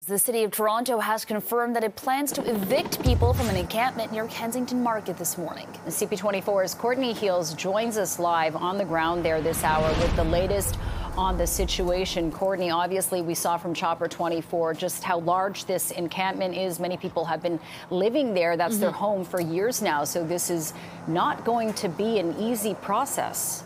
The City of Toronto has confirmed that it plans to evict people from an encampment near Kensington Market this morning. The CP24's Courtney Heels joins us live on the ground there this hour with the latest on the situation. Courtney, obviously we saw from Chopper 24 just how large this encampment is. Many people have been living there. That's their home for years now. So this is not going to be an easy process.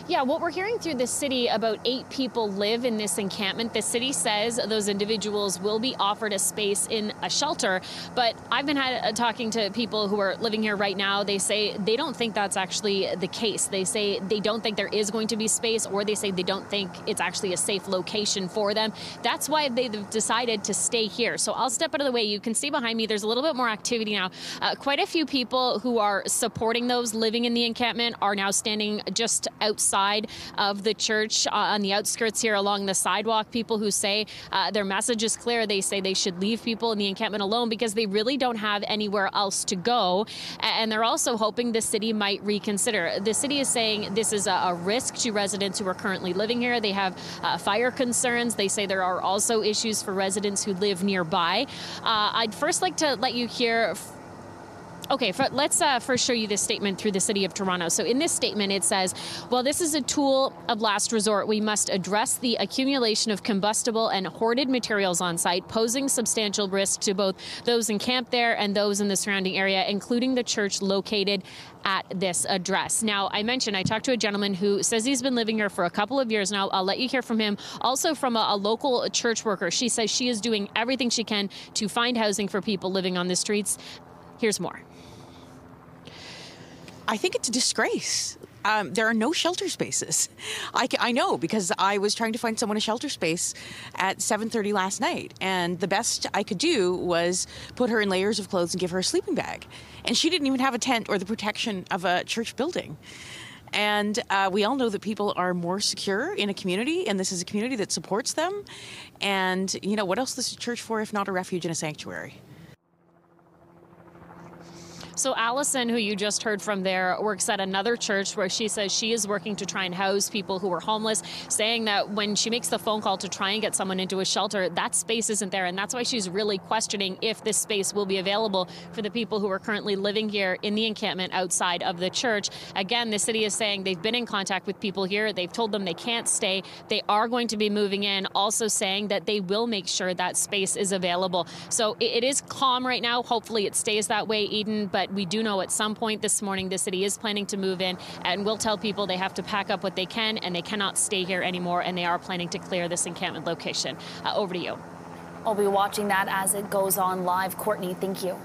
Yeah, what we're hearing through the city, about 8 people live in this encampment. The city says those individuals will be offered a space in a shelter. But I've been talking to people who are living here right now. They say they don't think that's actually the case. They say they don't think there is going to be space, or they say they don't think it's actually a safe location for them. That's why they've decided to stay here. So I'll step out of the way. You can see behind me, there's a little bit more activity now. Quite a few people who are supporting those living in the encampment are now standing just outside of the church on the outskirts here along the sidewalk. People who say their message is clear. They say they should leave people in the encampment alone because they really don't have anywhere else to go. And they're also hoping the city might reconsider. The city is saying this is a risk to residents who are currently living here. They have fire concerns. They say there are also issues for residents who live nearby. I'd first like to let you hear. Okay, let's first show you this statement through the City of Toronto. So in this statement, it says, well, this is a tool of last resort. We must address the accumulation of combustible and hoarded materials on site, posing substantial risk to both those encamped there and those in the surrounding area, including the church located at this address. Now, I talked to a gentleman who says he's been living here for a couple of years now. I'll let you hear from him. Also from a local church worker. She says she is doing everything she can to find housing for people living on the streets. Here's more. I think it's a disgrace. There are no shelter spaces. I know, because I was trying to find someone a shelter space at 7:30 last night, and the best I could do was put her in layers of clothes and give her a sleeping bag. And she didn't even have a tent or the protection of a church building. And we all know that people are more secure in a community, and this is a community that supports them. And, you know, what else is a church for if not a refuge and a sanctuary? So Allison, who you just heard from there, works at another church where she says she is working to try and house people who are homeless, saying that when she makes the phone call to try and get someone into a shelter, that space isn't there. And that's why she's really questioning if this space will be available for the people who are currently living here in the encampment outside of the church. Again, the city is saying they've been in contact with people here. They've told them they can't stay. They are going to be moving in, also saying that they will make sure that space is available. So it is calm right now. Hopefully it stays that way, Eden, but we do know at some point this morning the city is planning to move in, and will tell people they have to pack up what they can and they cannot stay here anymore, and they are planning to clear this encampment location. Over to you. I'll be watching that as it goes on live. Courtney, thank you.